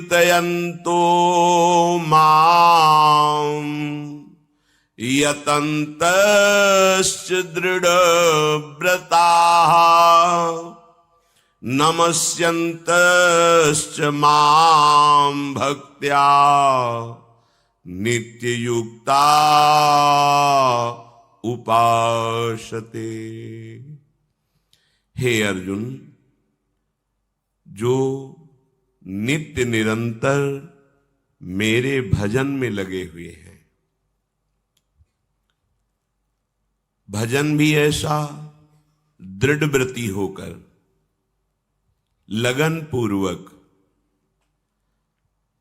तयन्तो मां यतन्तश्च दृढव्रताः नमस्यन्तश्च मां भक्त्या नित्ययुक्ता उपासते। हे अर्जुन, जो नित्य निरंतर मेरे भजन में लगे हुए हैं, भजन भी ऐसा दृढ़ व्रती होकर, लगन पूर्वक,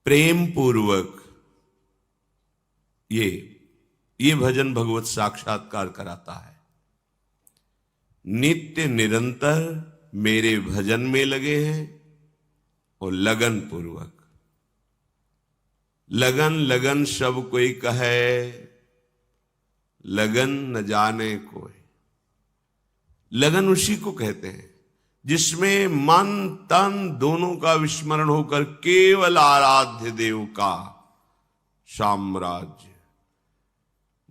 प्रेम पूर्वक, ये भजन भगवत साक्षात्कार कराता है। नित्य निरंतर मेरे भजन में लगे हैं और लगन पूर्वक। लगन लगन सब कोई कहे, लगन न जाने कोई। लगन उसी को कहते हैं जिसमें मन तन दोनों का विस्मरण होकर केवल आराध्य देव का साम्राज्य।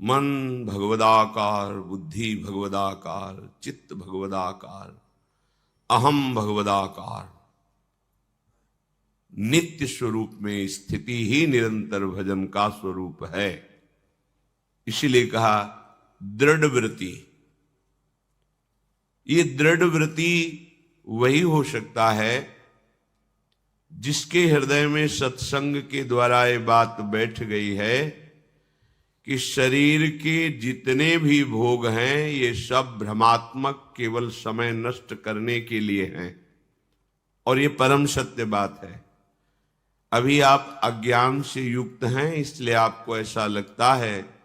मन भगवदाकार, बुद्धि भगवदाकार, चित्त भगवदाकार, अहम भगवदाकार, नित्य स्वरूप में स्थिति ही निरंतर भजन का स्वरूप है। इसीलिए कहा दृढ़ व्रति। ये दृढ़ व्रति वही हो सकता है जिसके हृदय में सत्संग के द्वारा ये बात बैठ गई है कि शरीर के जितने भी भोग हैं ये सब भ्रमात्मक, केवल समय नष्ट करने के लिए हैं। और ये परम सत्य बात है। अभी आप अज्ञान से युक्त हैं, इसलिए आपको ऐसा लगता है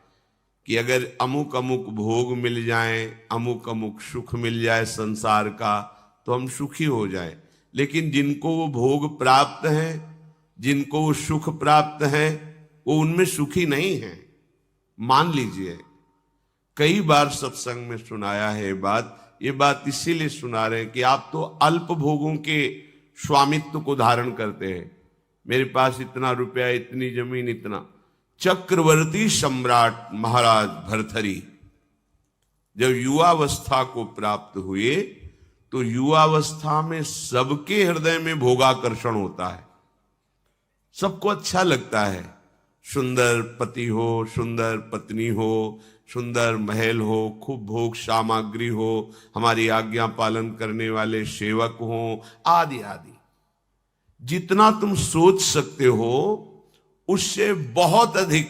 कि अगर अमुक अमुक भोग मिल जाएं, अमुक अमुक सुख मिल जाए संसार का, तो हम सुखी हो जाएं। लेकिन जिनको वो भोग प्राप्त हैं, जिनको वो सुख प्राप्त है, वो उनमें सुखी नहीं है। मान लीजिए, कई बार सत्संग में सुनाया है ये बात इसीलिए सुना रहे हैं कि आप तो अल्प भोगों के स्वामित्व को धारण करते हैं। मेरे पास इतना रुपया, इतनी जमीन, इतना। चक्रवर्ती सम्राट महाराज भर्तृहरि जब युवावस्था को प्राप्त हुए तो युवावस्था में सबके हृदय में भोगाकर्षण होता है। सबको अच्छा लगता है, सुंदर पति हो, सुंदर पत्नी हो, सुंदर महल हो, खूब भोग सामग्री हो, हमारी आज्ञा पालन करने वाले सेवक हो, आदि आदि। जितना तुम सोच सकते हो उससे बहुत अधिक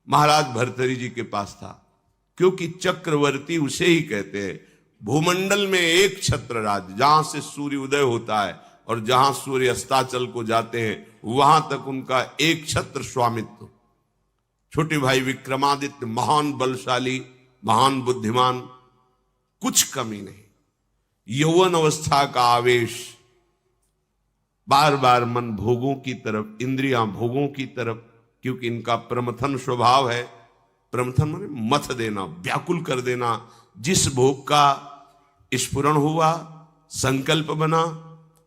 महाराज भर्तृहरि जी के पास था। क्योंकि चक्रवर्ती उसे ही कहते हैं। भूमंडल में एक छत्र राज्य, जहां से सूर्य उदय होता है और जहां सूर्य अस्ताचल को जाते हैं, वहां तक उनका एक छत्र स्वामित्व। छोटे भाई विक्रमादित्य महान बलशाली, महान बुद्धिमान, कुछ कमी नहीं। यौवन अवस्था का आवेश, बार बार मन भोगों की तरफ, इंद्रियां भोगों की तरफ, क्योंकि इनका प्रमथन स्वभाव है। प्रमथन माने मथ देना, व्याकुल कर देना। जिस भोग का स्फुरण हुआ, संकल्प बना,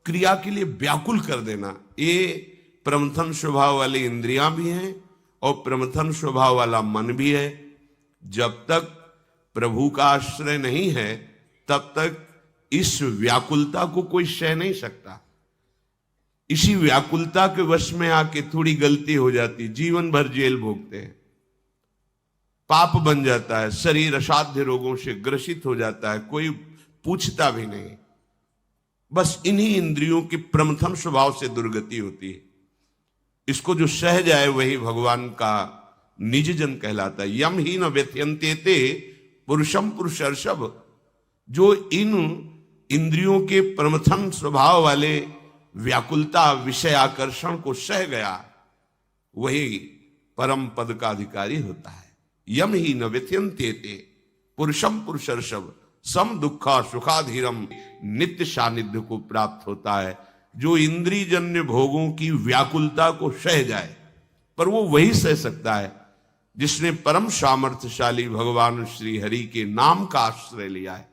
क्रिया के लिए व्याकुल कर देना, ये प्रमथन स्वभाव वाली इंद्रियां भी हैं और प्रमथन स्वभाव वाला मन भी है। जब तक प्रभु का आश्रय नहीं है तब तक इस व्याकुलता को कोई सह नहीं सकता। इसी व्याकुलता के वश में आके थोड़ी गलती हो जाती, जीवन भर जेल भोगते हैं, पाप बन जाता है, शरीर असाध्य रोगों से ग्रसित हो जाता है, कोई पूछता भी नहीं। बस इन्हीं इंद्रियों के प्रमथन स्वभाव से दुर्गति होती है। इसको जो सह जाए वही भगवान का निज जन कहलाता है। यम ही न व्यथयन्ते ते पुरुषम पुरुषर्षभ। जो इन इंद्रियों के प्रमथन स्वभाव वाले व्याकुलता, विषय आकर्षण को सह गया, वही परम पद का अधिकारी होता है। यम ही न व्यथयन्ते ते पुरुषम पुरुषर्षभ सम दुखा सुखाधीरम। नित्य सानिध्य को प्राप्त होता है जो इंद्रियजन्य भोगों की व्याकुलता को सह जाए। पर वो वही सह सकता है जिसने परम सामर्थ्यशाली भगवान श्री हरि के नाम का आश्रय लिया है।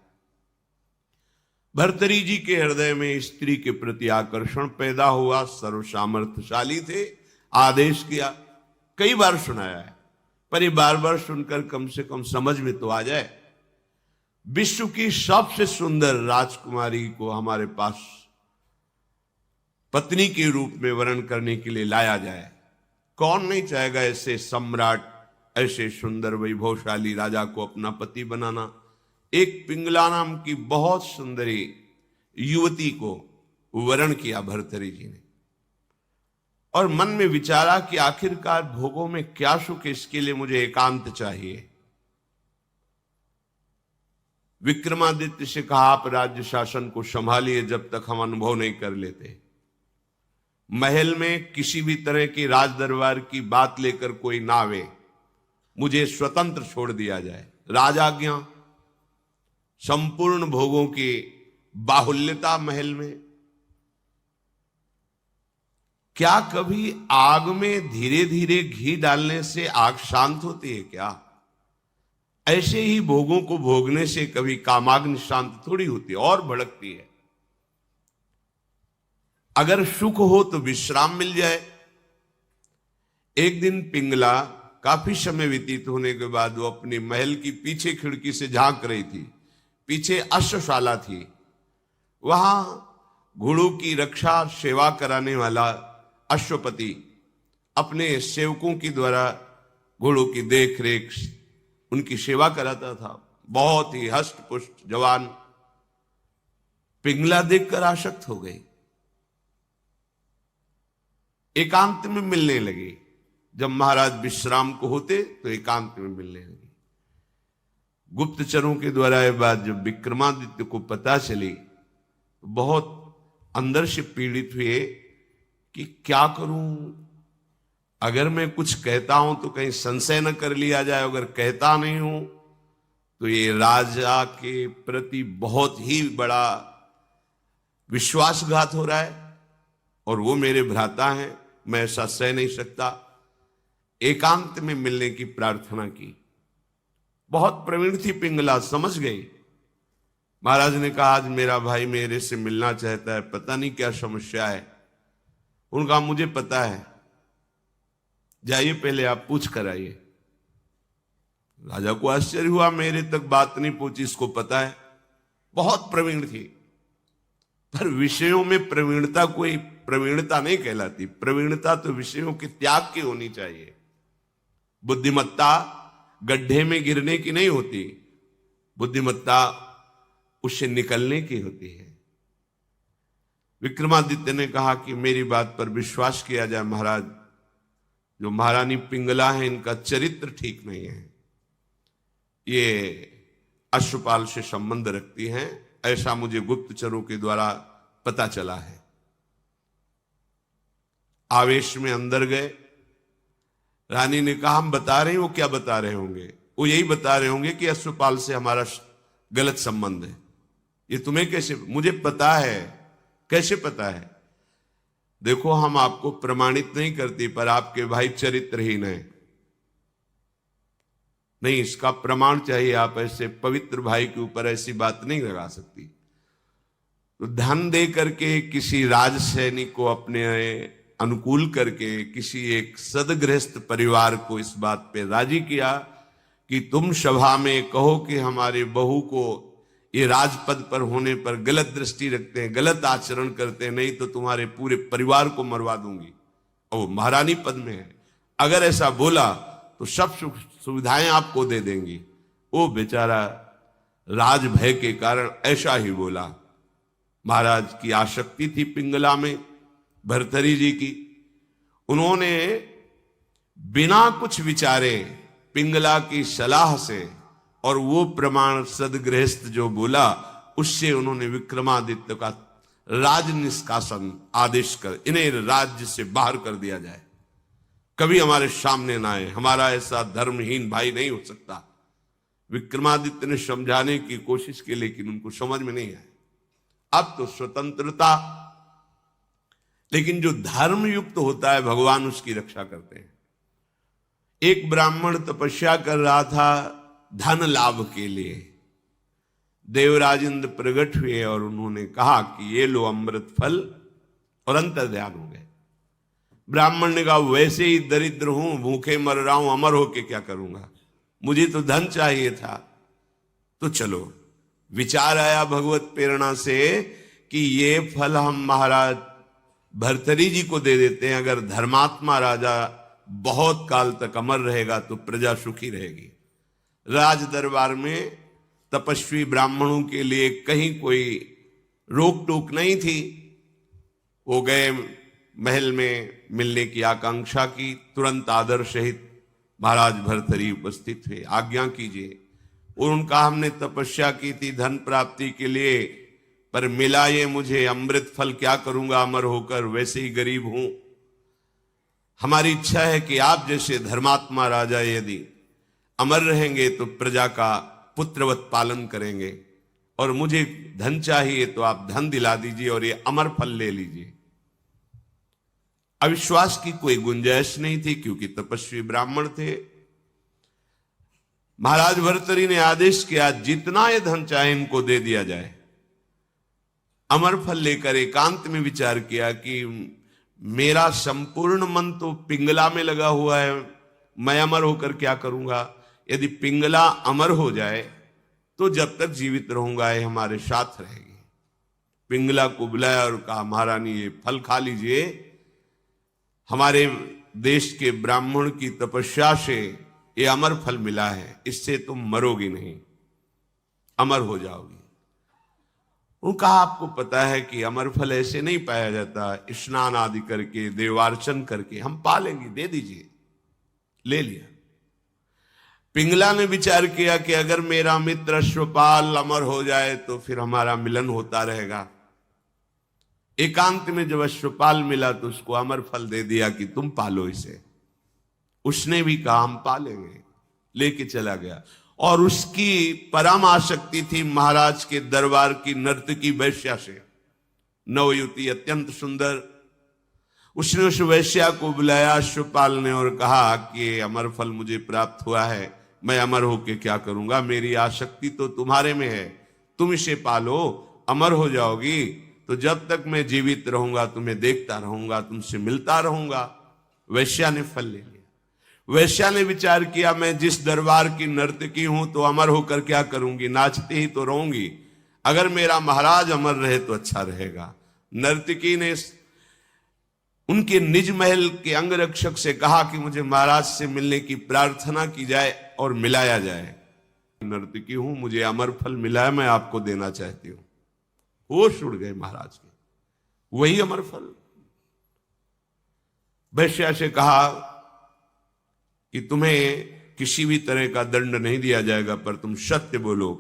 भर्तरी जी के हृदय में स्त्री के प्रति आकर्षण पैदा हुआ। सर्वसामर्थ्यशाली थे, आदेश किया, कई बार सुनाया है, पर ये बार बार सुनकर कम से कम समझ में तो आ जाए। विश्व की सबसे सुंदर राजकुमारी को हमारे पास पत्नी के रूप में वर्ण करने के लिए लाया जाए। कौन नहीं चाहेगा ऐसे सम्राट, ऐसे सुंदर वैभवशाली राजा को अपना पति बनाना। एक पिंगला नाम की बहुत सुंदरी युवती को वर्ण किया भर्तरी जी ने, और मन में विचारा कि आखिरकार भोगों में क्या सुख, इसके लिए मुझे एकांत चाहिए। विक्रमादित्य से कहा, आप राज्य शासन को संभालिए जब तक हम अनुभव नहीं कर लेते। महल में किसी भी तरह की राज दरबार की बात लेकर कोई ना आवे, मुझे स्वतंत्र छोड़ दिया जाए। राजाज्ञा, संपूर्ण भोगों की बाहुल्यता महल में। क्या कभी आग में धीरे धीरे घी डालने से आग शांत होती है क्या? ऐसे ही भोगों को भोगने से कभी कामाग्नि शांत थोड़ी होती है, और भड़कती है। अगर सुख हो तो विश्राम मिल जाए। एक दिन पिंगला काफी समय व्यतीत होने के बाद वो अपनी महल की पीछे खिड़की से झांक रही थी। पीछे अश्वशाला थी, वहां घोड़ों की रक्षा सेवा कराने वाला अश्वपति अपने सेवकों के द्वारा घोड़ों की देख रेख, उनकी सेवा कराता था। बहुत ही हष्ट पुष्ट जवान। पिंगला देखकर आसक्त हो गई, एकांत में मिलने लगी। जब महाराज विश्राम को होते तो एकांत में मिलने लगी। गुप्तचरों के द्वारा यह बात जब विक्रमादित्य को पता चली तो बहुत अंदर से पीड़ित हुए कि क्या करूं, अगर मैं कुछ कहता हूं तो कहीं संशय न कर लिया जाए, अगर कहता नहीं हूं तो ये राजा के प्रति बहुत ही बड़ा विश्वासघात हो रहा है, और वो मेरे भ्राता हैं, मैं ऐसा सह नहीं सकता। एकांत में मिलने की प्रार्थना की। बहुत प्रवीण थी पिंगला, समझ गई। महाराज ने कहा, आज मेरा भाई मेरे से मिलना चाहता है, पता नहीं क्या समस्या है। उनका मुझे पता है, जाइए पहले आप पूछ कर आइए। राजा को आश्चर्य हुआ, मेरे तक बात नहीं पहुंची, इसको पता है। बहुत प्रवीण थी, पर विषयों में प्रवीणता कोई प्रवीणता नहीं कहलाती। प्रवीणता तो विषयों के त्याग की होनी चाहिए। बुद्धिमत्ता गड्ढे में गिरने की नहीं होती, बुद्धिमत्ता उससे निकलने की होती है। विक्रमादित्य ने कहा कि मेरी बात पर विश्वास किया जाए महाराज, जो महारानी पिंगला है इनका चरित्र ठीक नहीं है, ये अश्वपाल से संबंध रखती हैं, ऐसा मुझे गुप्तचरों के द्वारा पता चला है। आवेश में अंदर गए। रानी ने कहा, हम बता रहे हैं, वो क्या बता रहे होंगे? वो यही बता रहे होंगे कि अश्वपाल से हमारा गलत संबंध है। ये तुम्हें कैसे? मुझे पता है। कैसे पता है? देखो, हम आपको प्रमाणित नहीं करती, पर आपके भाई चरित्रहीन है। नहीं, इसका प्रमाण चाहिए। आप ऐसे पवित्र भाई के ऊपर ऐसी बात नहीं लगा सकती। तो धन दे करके किसी राज सैनिक को अपने अनुकूल करके किसी एक सदगृहस्थ परिवार को इस बात पे राजी किया कि तुम सभा में कहो कि हमारे बहू को ये राजपद पर होने पर गलत दृष्टि रखते हैं, गलत आचरण करते हैं, नहीं तो तुम्हारे पूरे परिवार को मरवा दूंगी। और वो महारानी पद में है, अगर ऐसा बोला तो सब सुख सुविधाएं आपको दे देंगी। वो बेचारा राज भय के कारण ऐसा ही बोला। महाराज की आसक्ति थी पिंगला में, भर्तरी जी की। उन्होंने बिना कुछ विचारे पिंगला की सलाह से और वो प्रमाण सदगृहस्थ जो बोला उससे उन्होंने विक्रमादित्य का राज निष्कासन आदेश कर इन्हें राज्य से बाहर कर दिया जाए, कभी हमारे सामने ना आए, हमारा ऐसा धर्महीन भाई नहीं हो सकता। विक्रमादित्य ने समझाने की कोशिश की, लेकिन उनको समझ में नहीं आया। अब तो स्वतंत्रता, लेकिन जो धर्म युक्त होता है भगवान उसकी रक्षा करते हैं। एक ब्राह्मण तपस्या कर रहा था धन लाभ के लिए, देवराज इंद्र प्रकट हुए और उन्होंने कहा कि ये लो अमृत फल, और अंतर्ध्यान हो गए। ब्राह्मण ने कहा वैसे ही दरिद्र हूं, भूखे मर रहा हूं, अमर होके क्या करूंगा, मुझे तो धन चाहिए था। तो चलो विचार आया भगवत प्रेरणा से कि ये फल हम महाराज भर्तरी जी को दे देते हैं। अगर धर्मात्मा राजा बहुत काल तक अमर रहेगा तो प्रजा सुखी रहेगी। राज दरबार में तपस्वी ब्राह्मणों के लिए कहीं कोई रोक टोक नहीं थी। वो गए महल में, मिलने की आकांक्षा की, तुरंत आदर सहित महाराज भर्तरी उपस्थित हुए। आज्ञा कीजिए। और उनका हमने तपस्या की थी धन प्राप्ति के लिए, पर मिला ये मुझे अमृत फल, क्या करूंगा अमर होकर, वैसे ही गरीब हूं। हमारी इच्छा है कि आप जैसे धर्मात्मा राजा यदि अमर रहेंगे तो प्रजा का पुत्रवत पालन करेंगे, और मुझे धन चाहिए तो आप धन दिला दीजिए और ये अमर फल ले लीजिए। अविश्वास की कोई गुंजाइश नहीं थी, क्योंकि तपस्वी ब्राह्मण थे। महाराज भर्तरी ने आदेश किया जितना ये धन चाहे इनको दे दिया जाए। अमर फल लेकर एकांत में विचार किया कि मेरा संपूर्ण मन तो पिंगला में लगा हुआ है, मैं अमर होकर क्या करूंगा। यदि पिंगला अमर हो जाए तो जब तक जीवित रहूंगा ये हमारे साथ रहेगी। पिंगला को बुलाया और कहा महारानी ये फल खा लीजिए, हमारे देश के ब्राह्मण की तपस्या से ये अमर फल मिला है, इससे तुम मरोगी नहीं, अमर हो जाओगी। उनका आपको पता है कि अमर फल ऐसे नहीं पाया जाता, स्नान आदि करके देवार्चन करके हम पा लेंगे, दे दीजिए। ले लिया। पिंगला ने विचार किया कि अगर मेरा मित्र अश्वपाल अमर हो जाए तो फिर हमारा मिलन होता रहेगा। एकांत में जब अश्वपाल मिला तो उसको अमर फल दे दिया कि तुम पालो इसे। उसने भी कहा हम पालेंगे, लेके चला गया। और उसकी परम आसक्ति थी महाराज के दरबार की नर्तकी वैश्या से। नवयुवती अत्यंत सुंदर। उसने उस वैश्या को बुलाया अश्वपाल ने और कहा कि ये अमर फल मुझे प्राप्त हुआ है, मैं अमर होके क्या करूंगा, मेरी आसक्ति तो तुम्हारे में है, तुम इसे पालो, अमर हो जाओगी। तो जब तक मैं जीवित रहूंगा तुम्हें देखता रहूंगा, तुमसे मिलता रहूंगा। वैश्या ने फल ले लिया। वैश्या ने विचार किया मैं जिस दरबार की नर्तकी हूं तो अमर होकर क्या करूंगी, नाचती ही तो रहूंगी। अगर मेरा महाराज अमर रहे तो अच्छा रहेगा। नर्तकी ने उनके निज महल के अंगरक्षक से कहा कि मुझे महाराज से मिलने की प्रार्थना की जाए और मिलाया जाए। नर्तकी हूं, मुझे अमर फल मिला है, मैं आपको देना चाहती हूं। होश उड़ गए महाराज के, वही अमर फल। वैश्या से कहा कि तुम्हें किसी भी तरह का दंड नहीं दिया जाएगा, पर तुम सत्य बोलो,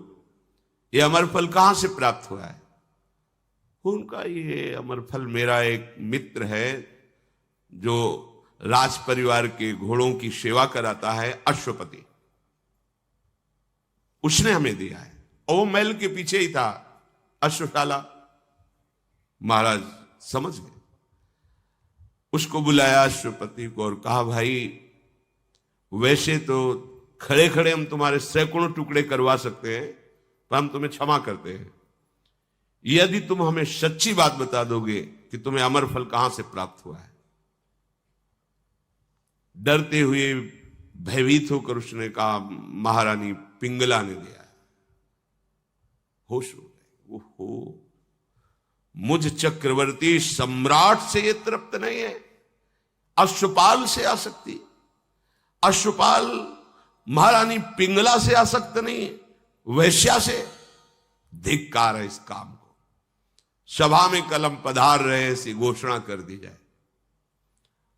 ये अमर फल कहां से प्राप्त हुआ है। उनका ये अमर फल मेरा एक मित्र है जो राज परिवार के घोड़ों की सेवा कराता है, अश्वपति, उसने हमें दिया है। और वो महल के पीछे ही था अश्वशाला। महाराज समझ गए। उसको बुलाया अश्वपति को और कहा भाई वैसे तो खड़े खड़े हम तुम्हारे सैकड़ों टुकड़े करवा सकते हैं, पर हम तुम्हें क्षमा करते हैं यदि तुम हमें सच्ची बात बता दोगे कि तुम्हें अमर फल कहां से प्राप्त हुआ है। डरते हुए भयभीत होकर उसने कहा महारानी पिंगला ने दिया है। होश हो गए। ओहो, मुझ चक्रवर्ती सम्राट से ये तृप्त नहीं है, अश्वपाल से आसक्ति। अश्वपाल महारानी पिंगला से आसक्त नहीं, वैश्या से। धिक्कार है इस काम को। सभा में कलम पधार रहे ऐसी घोषणा कर दी जाए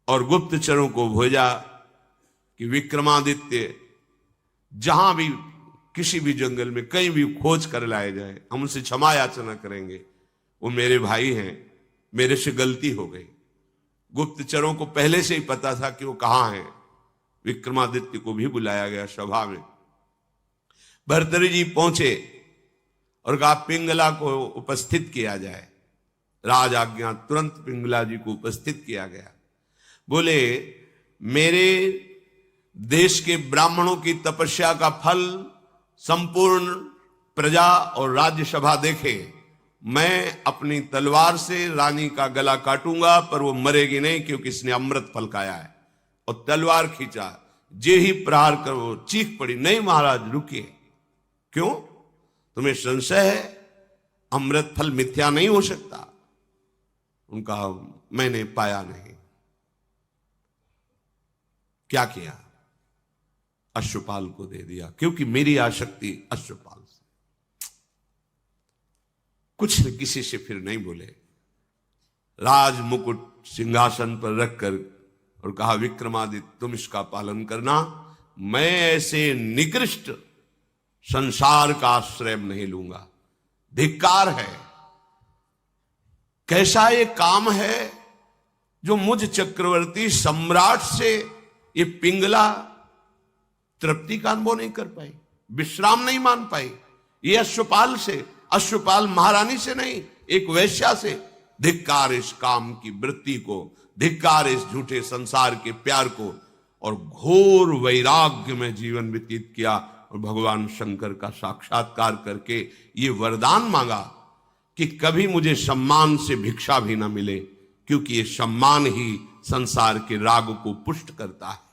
और गुप्तचरों को भेजा कि विक्रमादित्य जहां भी किसी भी जंगल में कहीं भी खोज कर लाए जाए, हम उनसे क्षमा याचना करेंगे। वो मेरे भाई हैं, मेरे से गलती हो गई। गुप्तचरों को पहले से ही पता था कि वो कहां हैं। विक्रमादित्य को भी बुलाया गया सभा में। भर्तरी जी पहुंचे और कहा पिंगला को उपस्थित किया जाए। राज आज्ञा, तुरंत पिंगला जी को उपस्थित किया गया। बोले मेरे देश के ब्राह्मणों की तपस्या का फल संपूर्ण प्रजा और राज्यसभा देखे, मैं अपनी तलवार से रानी का गला काटूंगा पर वो मरेगी नहीं, क्योंकि इसने अमृत फल खाया है। और तलवार खींचा, जे ही प्रहार करो, चीख पड़ी, नहीं महाराज रुकिए। क्यों? तुम्हें संशय है? अमृत फल मिथ्या नहीं हो सकता। उनका मैंने पाया नहीं। क्या किया? अश्वपाल को दे दिया, क्योंकि मेरी आसक्ति अश्वपाल से। कुछ न किसी से फिर नहीं बोले। राज मुकुट सिंहासन पर रखकर और कहा, विक्रमादित्य तुम इसका पालन करना, मैं ऐसे निकृष्ट संसार का आश्रय नहीं लूंगा। धिक्कार है, कैसा ये काम है जो मुझ चक्रवर्ती सम्राट से ये पिंगला तृप्ति का अनुभव नहीं कर पाई, विश्राम नहीं मान पाई। ये अश्वपाल से, अश्वपाल महारानी से नहीं, एक वैश्या से। धिक्कार इस काम की वृत्ति को, धिक्कार इस झूठे संसार के प्यार को। और घोर वैराग्य में जीवन व्यतीत किया और भगवान शंकर का साक्षात्कार करके ये वरदान मांगा कि कभी मुझे सम्मान से भिक्षा भी ना मिले, क्योंकि ये सम्मान ही संसार के राग को पुष्ट करता है।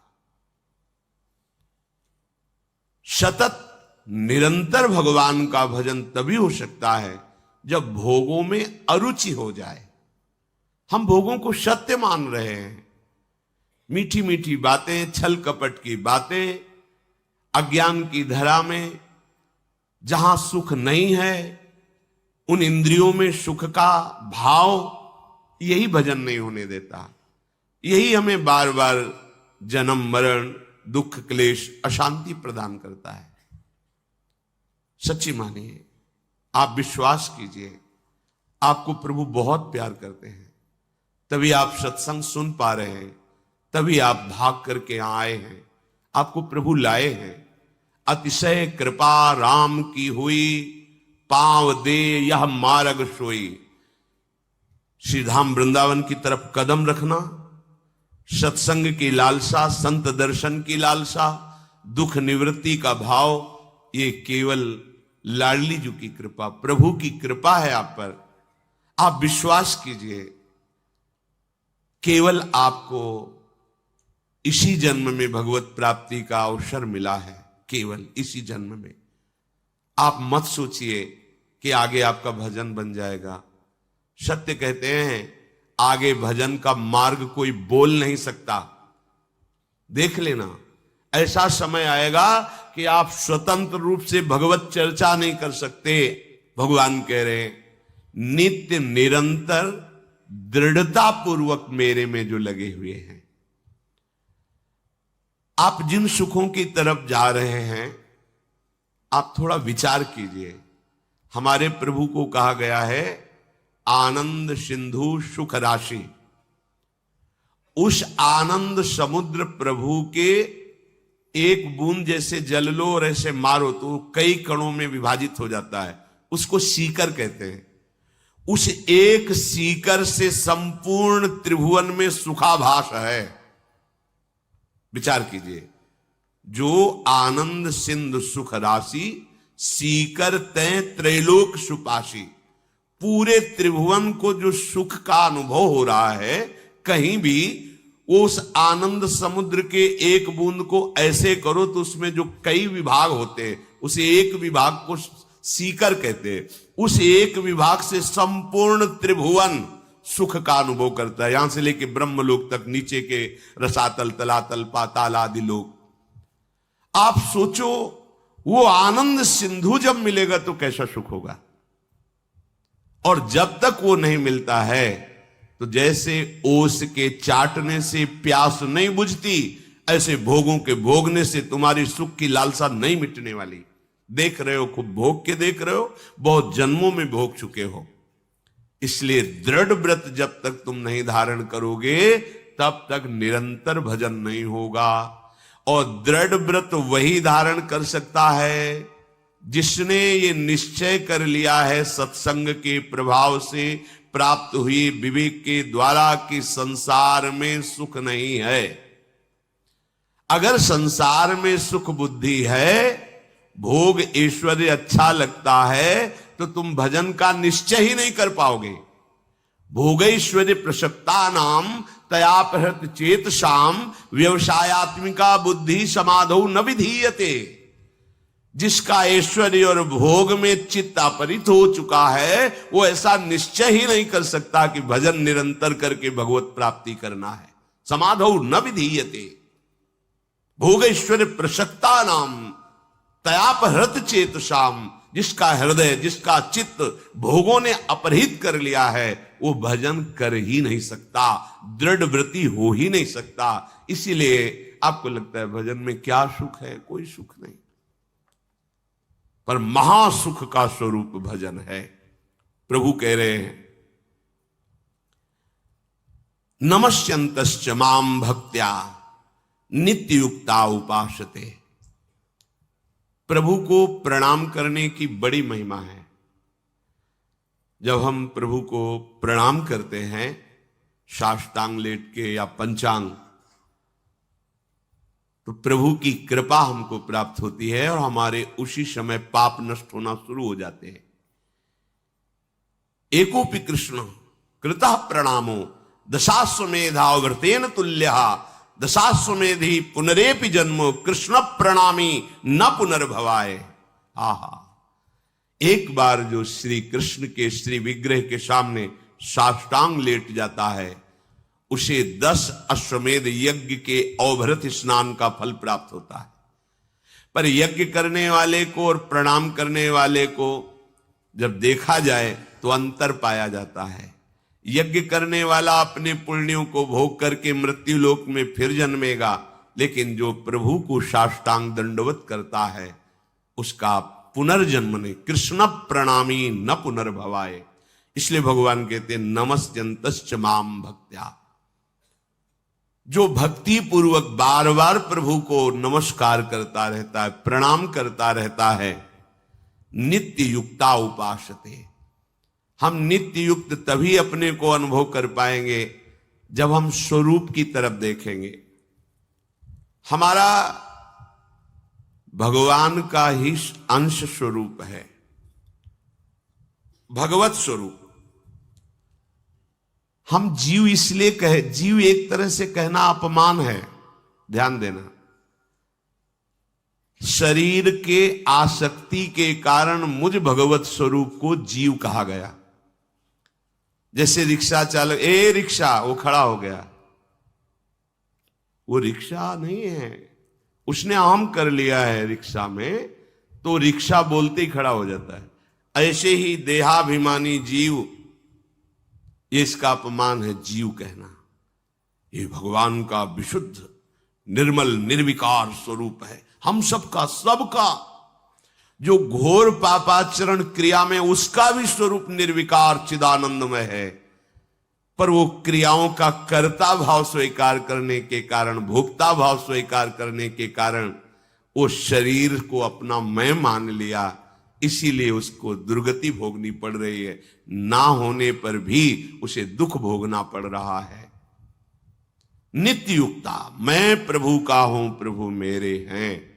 सतत निरंतर भगवान का भजन तभी हो सकता है जब भोगों में अरुचि हो जाए। हम भोगों को सत्य मान रहे हैं, मीठी मीठी बातें, छल कपट की बातें, अज्ञान की धरा में जहां सुख नहीं है, उन इंद्रियों में सुख का भाव, यही भजन नहीं होने देता। यही हमें बार बार जन्म मरण, दुख क्लेश, अशांति प्रदान करता है। सच्ची मानिए, आप विश्वास कीजिए, आपको प्रभु बहुत प्यार करते हैं, तभी आप सत्संग सुन पा रहे हैं, तभी आप भाग करके आए हैं, आपको प्रभु लाए हैं। अतिशय कृपा राम की हुई, पांव दे यह मार्ग सोई। श्री धाम वृंदावन की तरफ कदम रखना, सत्संग की लालसा, संत दर्शन की लालसा, दुख निवृत्ति का भाव, ये केवल लाडली जी की कृपा, प्रभु की कृपा है आप पर। आप विश्वास कीजिए, केवल आपको इसी जन्म में भगवत प्राप्ति का अवसर मिला है, केवल इसी जन्म में। आप मत सोचिए कि आगे आपका भजन बन जाएगा। सत्य कहते हैं, आगे भजन का मार्ग कोई बोल नहीं सकता। देख लेना, ऐसा समय आएगा कि आप स्वतंत्र रूप से भगवत चर्चा नहीं कर सकते। भगवान कह रहे हैं, नित्य निरंतर दृढ़ता पूर्वक मेरे में जो लगे हुए हैं। आप जिन सुखों की तरफ जा रहे हैं, आप थोड़ा विचार कीजिए। हमारे प्रभु को कहा गया है आनंद सिंधु सुख राशि। उस आनंद समुद्र प्रभु के एक बूंद जैसे जल लो और ऐसे मारो तो कई कणों में विभाजित हो जाता है, उसको सीकर कहते हैं। उस एक सीकर से संपूर्ण त्रिभुवन में सुखाभास है। विचार कीजिए, जो आनंद सिंधु सुख राशि, सीकर तय त्रैलोक सुपाशी। पूरे त्रिभुवन को जो सुख का अनुभव हो रहा है, कहीं भी उस आनंद समुद्र के एक बूंद को ऐसे करो तो उसमें जो कई विभाग होते हैं, उस एक विभाग को सीकर कहते हैं। उस एक विभाग से संपूर्ण त्रिभुवन सुख का अनुभव करता है, यहां से लेके ब्रह्मलोक तक, नीचे के रसातल, तलातल, पाताल आदि लोक। आप सोचो, वो आनंद सिंधु जब मिलेगा तो कैसा सुख होगा। और जब तक वो नहीं मिलता है तो जैसे ओस के चाटने से प्यास नहीं बुझती, ऐसे भोगों के भोगने से तुम्हारी सुख की लालसा नहीं मिटने वाली। देख रहे हो, खूब भोग के देख रहे हो, बहुत जन्मों में भोग चुके हो। इसलिए दृढ़ व्रत जब तक तुम नहीं धारण करोगे, तब तक निरंतर भजन नहीं होगा। और दृढ़ व्रत वही धारण कर सकता है जिसने ये निश्चय कर लिया है सत्संग के प्रभाव से प्राप्त हुई विवेक के द्वारा कि संसार में सुख नहीं है। अगर संसार में सुख बुद्धि है, भोग ऐश्वर्य अच्छा लगता है तो तुम भजन का निश्चय ही नहीं कर पाओगे। भोगैश्वर्य प्रसक्ता नाम तयापहृत चेतसाम व्यवसायत्मिका बुद्धि समाधौ न विधीयते। जिसका ऐश्वर्य और भोग में चित्त अपरित हो चुका है वो ऐसा निश्चय ही नहीं कर सकता कि भजन निरंतर करके भगवत प्राप्ति करना है। समाधौ न विधीयते। भोगैश्वर्य प्रसक्ता नाम तयापहृत चेतसाम, जिसका हृदय जिसका चित्त भोगों ने अपहृत कर लिया है वो भजन कर ही नहीं सकता, दृढ़ व्रति हो ही नहीं सकता। इसीलिए आपको लगता है भजन में क्या सुख है? कोई सुख नहीं, पर महासुख का स्वरूप भजन है। प्रभु कह रहे हैं नमस्यन्तश्च माम भक्त्या नित्ययुक्ता उपासते। प्रभु को प्रणाम करने की बड़ी महिमा है। जब हम प्रभु को प्रणाम करते हैं साष्टांग लेट के या पंचांग, तो प्रभु की कृपा हमको प्राप्त होती है और हमारे उसी समय पाप नष्ट होना शुरू हो जाते हैं। एकोपि कृष्ण कृतः प्रणामो दशाश्वमेधाव्रतेन तुल्यः दशाश्वमेधि पुनरेपि जन्मो कृष्ण प्रणामी न पुनर्भवाय। आहा, एक बार जो श्री कृष्ण के श्री विग्रह के सामने साष्टांग लेट जाता है उसे 10 अश्वमेध यज्ञ के अवभृत स्नान का फल प्राप्त होता है। पर यज्ञ करने वाले को और प्रणाम करने वाले को जब देखा जाए तो अंतर पाया जाता है। यज्ञ करने वाला अपने पुण्यों को भोग करके मृत्यु लोक में फिर जन्मेगा, लेकिन जो प्रभु को साष्टांग दंडवत करता है उसका पुनर्जन्म नहीं। कृष्ण प्रणामी न पुनर्भवाय। इसलिए भगवान कहते नमस्यन्तश्च माम भक्त्या। जो भक्ति पूर्वक बार बार प्रभु को नमस्कार करता रहता है, प्रणाम करता रहता है, नित्य युक्ता उपासते। हम नित्य युक्त तभी अपने को अनुभव कर पाएंगे जब हम स्वरूप की तरफ देखेंगे। हमारा भगवान का ही अंश स्वरूप है, भगवत स्वरूप। हम जीव इसलिए कहे, जीव एक तरह से कहना अपमान है, ध्यान देना। शरीर के आसक्ति के कारण मुझ भगवत स्वरूप को जीव कहा गया। जैसे रिक्शा चालक, ए रिक्शा, वो खड़ा हो गया, वो रिक्शा नहीं है, उसने आम कर लिया है रिक्शा में, तो रिक्शा बोलते ही खड़ा हो जाता है। ऐसे ही देहाभिमानी जीव, ये इसका अपमान है जीव कहना। ये भगवान का विशुद्ध निर्मल निर्विकार स्वरूप है, हम सबका, सबका। जो घोर पापाचरण क्रिया में उसका भी स्वरूप निर्विकार चिदानंदमय है, पर वो क्रियाओं का कर्ता भाव स्वीकार करने के कारण, भोक्ता भाव स्वीकार करने के कारण वो शरीर को अपना मैं मान लिया, इसीलिए उसको दुर्गति भोगनी पड़ रही है। ना होने पर भी उसे दुख भोगना पड़ रहा है। नित्य युक्ता, मैं प्रभु का हूं, प्रभु मेरे हैं।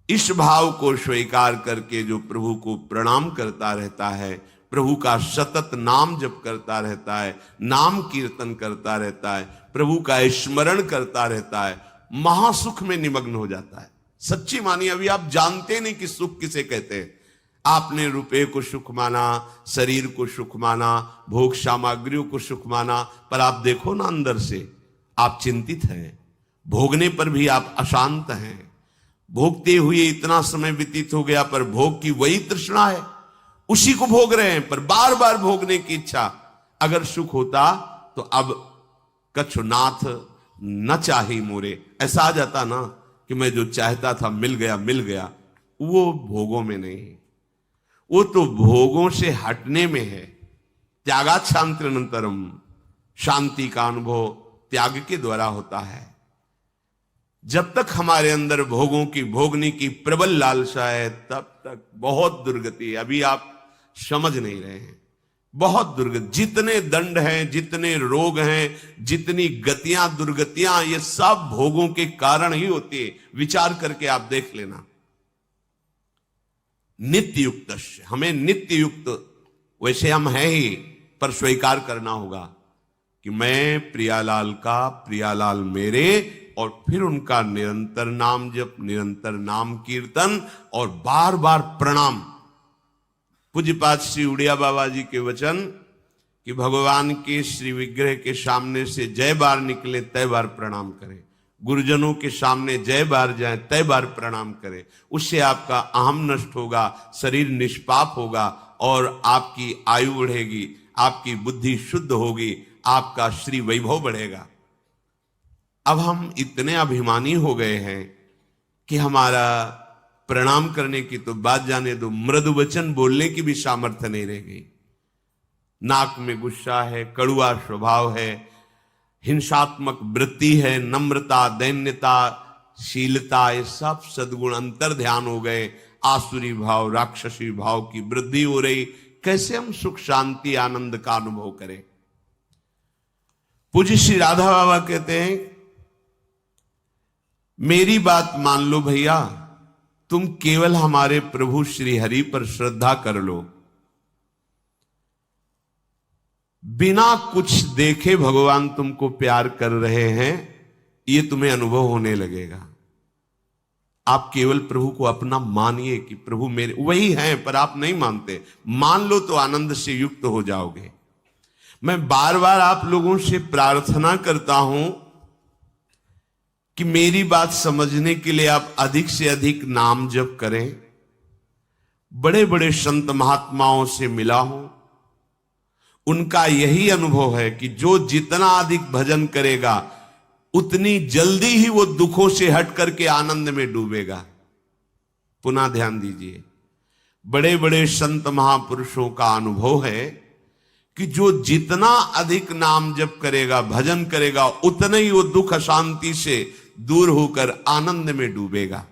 इस भाव को स्वीकार करके जो प्रभु को प्रणाम करता रहता है, प्रभु का सतत नाम जप करता रहता है, नाम कीर्तन करता रहता है, प्रभु का स्मरण करता रहता है, महासुख में निमग्न हो जाता है। सच्ची मानिए, अभी आप जानते नहीं कि सुख किसे कहते हैं। आपने रुपए को सुख माना, शरीर को सुख माना, भोग सामग्रियों को सुख माना, पर आप देखो ना अंदर से आप चिंतित हैं। भोगने पर भी आप अशांत हैं। भोगते हुए इतना समय व्यतीत हो गया, पर भोग की वही तृष्णा है, उसी को भोग रहे हैं, पर बार बार भोगने की इच्छा। अगर सुख होता तो अब कछु नाथ न चाही मोरे, ऐसा आ जाता ना कि मैं जो चाहता था मिल गया, मिल गया। वो भोगों में नहीं, वो तो भोगों से हटने में है। त्यागात् शान्तिरनन्तरम, शांति का अनुभव त्याग के द्वारा होता है। जब तक हमारे अंदर भोगों की, भोगने की प्रबल लालसा है, तब तक बहुत दुर्गति है। अभी आप समझ नहीं रहे हैं, बहुत दुर्गति। जितने दंड हैं, जितने रोग हैं, जितनी गतियां, दुर्गतियां, ये सब भोगों के कारण ही होती है। विचार करके आप देख लेना। नित्य युक्त, हमें नित्य युक्त, वैसे हम हैं ही, पर स्वीकार करना होगा कि मैं प्रियालाल का, प्रियालाल मेरे, और फिर उनका निरंतर नाम जप, निरंतर नाम कीर्तन और बार बार प्रणाम। पूज्यपाद श्री उड़िया बाबा जी के वचन कि भगवान के श्री विग्रह के सामने से जय बार निकले तय बार प्रणाम करें, गुरुजनों के सामने जय बार जाए तय बार प्रणाम करें। उससे आपका अहम नष्ट होगा, शरीर निष्पाप होगा और आपकी आयु बढ़ेगी, आपकी बुद्धि शुद्ध होगी, आपका श्री वैभव बढ़ेगा। अब हम इतने अभिमानी हो गए हैं कि हमारा प्रणाम करने की तो बात जाने दो, मृदु वचन बोलने की भी सामर्थ्य नहीं रह गई। नाक में गुस्सा है, कड़ुआ स्वभाव है, हिंसात्मक वृत्ति है, नम्रता, दैन्यता, शीलता, ये सब सद्गुण अंतर ध्यान हो गए। आसुरी भाव, राक्षसी भाव की वृद्धि हो रही। कैसे हम सुख शांति आनंद का अनुभव करें? पूज्य श्री राधा बाबा कहते हैं, मेरी बात मान लो भैया, तुम केवल हमारे प्रभु श्री हरि पर श्रद्धा कर लो, बिना कुछ देखे भगवान तुमको प्यार कर रहे हैं, ये तुम्हें अनुभव होने लगेगा। आप केवल प्रभु को अपना मानिए कि प्रभु मेरे, वही हैं, पर आप नहीं मानते। मान लो तो आनंद से युक्त हो जाओगे। मैं बार बार आप लोगों से प्रार्थना करता हूं कि मेरी बात समझने के लिए आप अधिक से अधिक नाम जप करें। बड़े बड़े संत महात्माओं से मिला हूं, उनका यही अनुभव है कि जो जितना अधिक भजन करेगा उतनी जल्दी ही वो दुखों से हट करके आनंद में डूबेगा। पुनः ध्यान दीजिए, बड़े बड़े संत महापुरुषों का अनुभव है कि जो जितना अधिक नाम जप करेगा, भजन करेगा, उतना ही वो दुख अशांति से दूर होकर आनंद में डूबेगा।